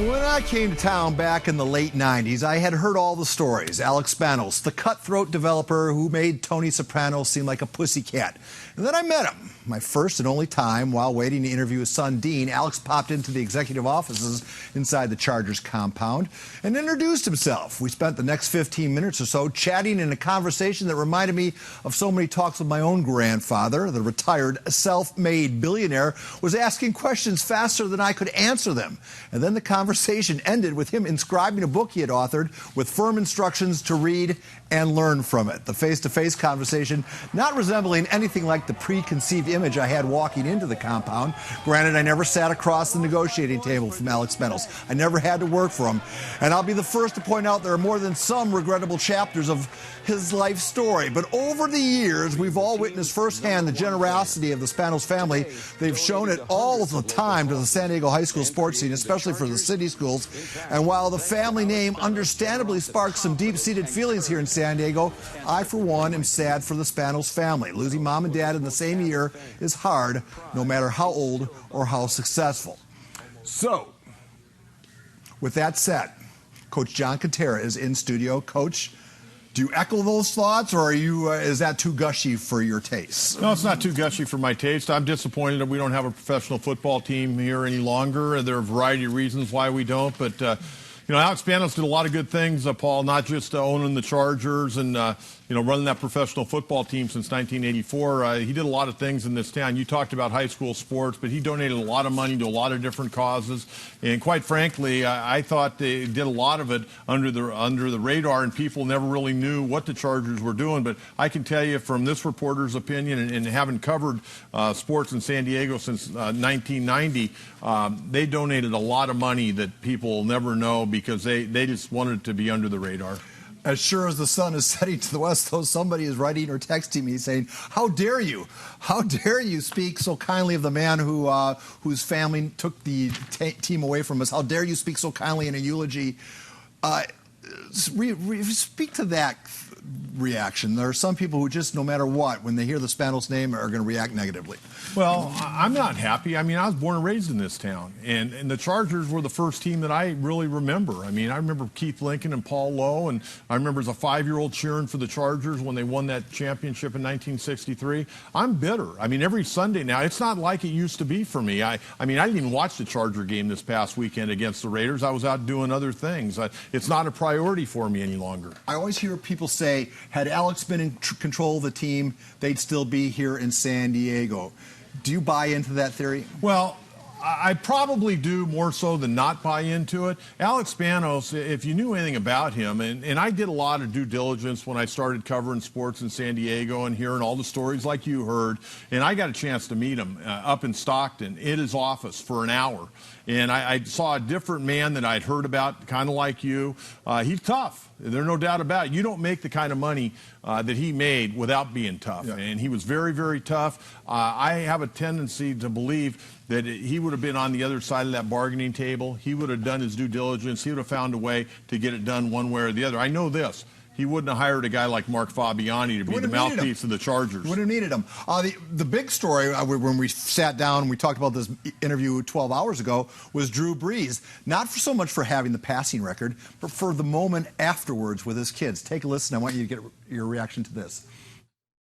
When I came to town back in the late 90s, I had heard all the stories. Alex Spanos, the cutthroat developer who made Tony Soprano seem like a pussycat. And then I met him. My first and only time while waiting to interview his son, Dean, Alex popped into the executive offices inside the Chargers compound and introduced himself. We spent the next 15 minutes or so chatting in a conversation that reminded me of so many talks with my own grandfather. The retired self-made billionaire was asking questions faster than I could answer them. And then the conversation ended with him inscribing a book he had authored with firm instructions to read and learn from it. The face-to-face conversation not resembling anything like the preconceived image I had walking into the compound. Granted, I never sat across the negotiating table from Alex Spanos. I never had to work for him. And I'll be the first to point out there are more than some regrettable chapters of his life story. But over the years, we've all witnessed firsthand the generosity of the Spanos family. They've shown it all the time to the San Diego high school sports scene, especially for the city schools. And while the family name understandably sparks some deep-seated feelings here in San Diego, I, for one, am sad for the Spanos family. Losing mom and dad in the same year is hard, no matter how old or how successful. So, with that said, Coach John Kentera is in studio. Coach, do you echo those thoughts, or are you, is that too gushy for your taste? No, it's not too gushy for my taste. I'm disappointed that we don't have a professional football team here any longer. There are a variety of reasons why we don't, but you know, Alex Spanos did a lot of good things, Paul, not just owning the Chargers and, you know, running that professional football team since 1984. He did a lot of things in this town. You talked about high school sports, but he donated a lot of money to a lot of different causes. And quite frankly, I thought they did a lot of it under the radar, and people never really knew what the Chargers were doing. But I can tell you from this reporter's opinion, and having covered sports in San Diego since 1990, they donated a lot of money that people will never know because they just wanted it to be under the radar. As sure as the sun is setting to the west, though, somebody is writing or texting me saying, "How dare you? How dare you speak so kindly of the man who whose family took the team away from us? How dare you speak so kindly in a eulogy?" Speak to that reaction. There are some people who just, no matter what, when they hear the Spanos name, are going to react negatively. Well, I'm not happy. I mean, I was born and raised in this town, and the Chargers were the first team that I really remember. I mean, I remember Keith Lincoln and Paul Lowe, and I remember as a 5-year-old cheering for the Chargers when they won that championship in 1963. I'm bitter. I mean, every Sunday now, it's not like it used to be for me. I mean, I didn't even watch the Charger game this past weekend against the Raiders. I was out doing other things. It's not a priority for me any longer. I always hear people say, had Alex been in control of the team, they'd still be here in San Diego. Do you buy into that theory? Well, I probably do more so than not buy into it. Alex Spanos, if you knew anything about him, and I did a lot of due diligence when I started covering sports in San Diego and hearing all the stories like you heard, and I got a chance to meet him up in Stockton in his office for an hour. And I saw a different man that I'd heard about, kind of like you. He's tough. There's no doubt about it. You don't make the kind of money that he made without being tough. Yeah. And he was very, very tough. I have a tendency to believe that he would have been on the other side of that bargaining table. He would have done his due diligence. He would have found a way to get it done one way or the other. I know this. He wouldn't have hired a guy like Mark Fabiani to be the mouthpiece of the Chargers. Would have needed him. The big story when we sat down and we talked about this interview 12 hours ago was Drew Brees. Not for so much for having the passing record, but for the moment afterwards with his kids. Take a listen. I want you to get your reaction to this.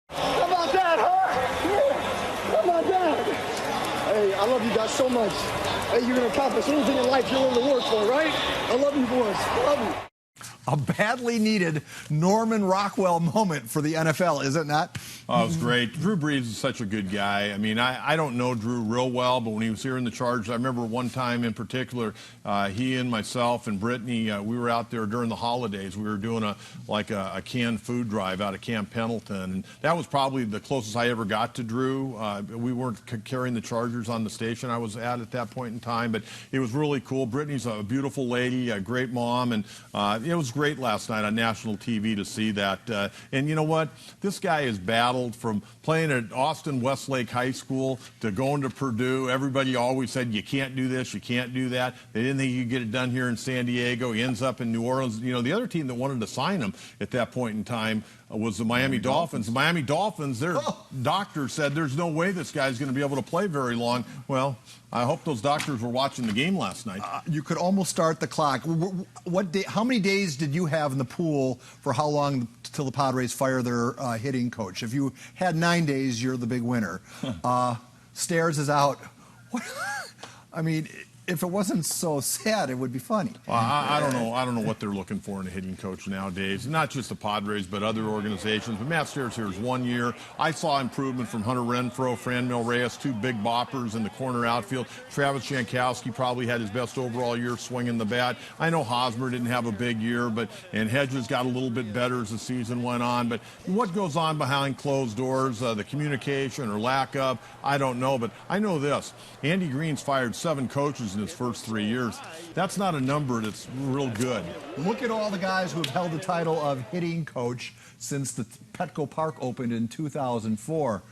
How about that, huh? Yeah. How about that? Hey, I love you guys so much. Hey, you're going to accomplish anything in life you're willing to work for, right? I love you boys. I love you. A badly needed Norman Rockwell moment for the NFL, is it not? Oh, it was great. Drew Brees is such a good guy. I mean, I don't know Drew real well, but when he was here in the Chargers, I remember one time in particular, he and myself and Brittany, we were out there during the holidays. We were doing a canned food drive out of Camp Pendleton. And that was probably the closest I ever got to Drew. We weren't carrying the Chargers on the station I was at that point in time, but it was really cool. Brittany's a beautiful lady, a great mom, and it was great last night on national TV to see that. And you know what? This guy has battled from playing at Austin Westlake High School to going to Purdue. Everybody always said, you can't do this, you can't do that. They didn't think you could get it done here in San Diego. He ends up in New Orleans. You know, the other team that wanted to sign him at that point in time was the Miami Dolphins. The Miami Dolphins, their doctor said there's no way this guy's going to be able to play very long. Well, I hope those doctors were watching the game last night. You could almost start the clock. What day, how many days did you have in the pool for how long till the Padres fire their hitting coach? If you had 9 days, you're the big winner. Stairs is out. I mean, if it wasn't so sad, it would be funny. Well, I don't know. I don't know what they're looking for in a hitting coach nowadays. Not just the Padres, but other organizations. But Matt Stairs here is 1 year. I saw improvement from Hunter Renfroe, Franmil Reyes, two big boppers in the corner outfield. Travis Jankowski probably had his best overall year swinging the bat. I know Hosmer didn't have a big year, and Hedges got a little bit better as the season went on. But what goes on behind closed doors, the communication or lack of, I don't know. But I know this: Andy Green's fired 7 coaches in his first 3 years. That's not a number that's real good. Look at all the guys who have held the title of hitting coach since the Petco Park opened in 2004.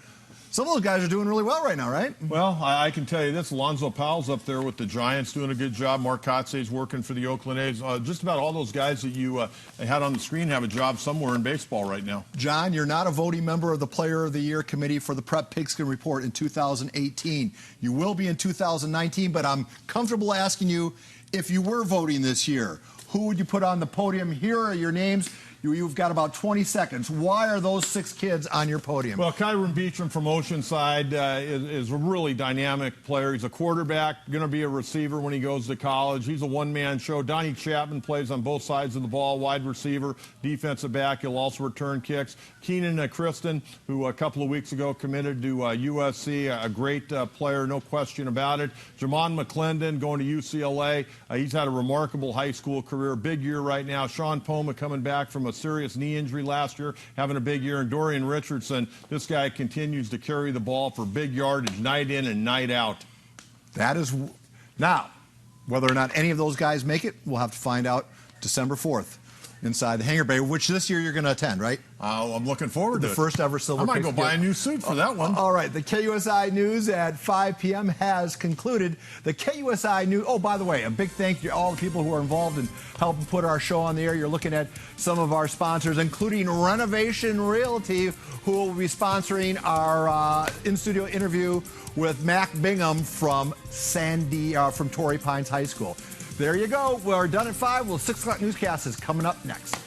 Some of those guys are doing really well right now, right? Well, I can tell you this. Alonzo Powell's up there with the Giants doing a good job. Mark Kotze's working for the Oakland A's. Just about all those guys that you had on the screen have a job somewhere in baseball right now. John, you're not a voting member of the Player of the Year committee for the Prep Pigskin Report in 2018. You will be in 2019, but I'm comfortable asking you, if you were voting this year, who would you put on the podium? Here are your names. You've got about 20 seconds. Why are those 6 kids on your podium? Well, Kyron Beacham from Oceanside is a really dynamic player. He's a quarterback, going to be a receiver when he goes to college. He's a one-man show. Donnie Chapman plays on both sides of the ball, wide receiver, defensive back. He'll also return kicks. Keenan Kristen, who a couple of weeks ago committed to USC, a great player, no question about it. Jamon McClendon going to UCLA. He's had a remarkable high school career, big year right now. Sean Poma coming back from a serious knee injury last year, having a big year. And Dorian Richardson, this guy continues to carry the ball for big yardage night in and night out. That is, now, whether or not any of those guys make it, we'll have to find out December 4th inside the Hangar Bay, which this year you're going to attend, right? I'm looking forward to the first ever Silver I might Pigskin. go buy a new suit for that one. All right, the KUSI News at 5 p.m. has concluded. The KUSI News, oh, by the way, a big thank you to all the people who are involved in helping put our show on the air. You're looking at some of our sponsors, including Renovation Realty, who will be sponsoring our in-studio interview with Mac Bingham from Torrey Pines High School. There you go. We're done at 5. Well, 6 o'clock newscast is coming up next.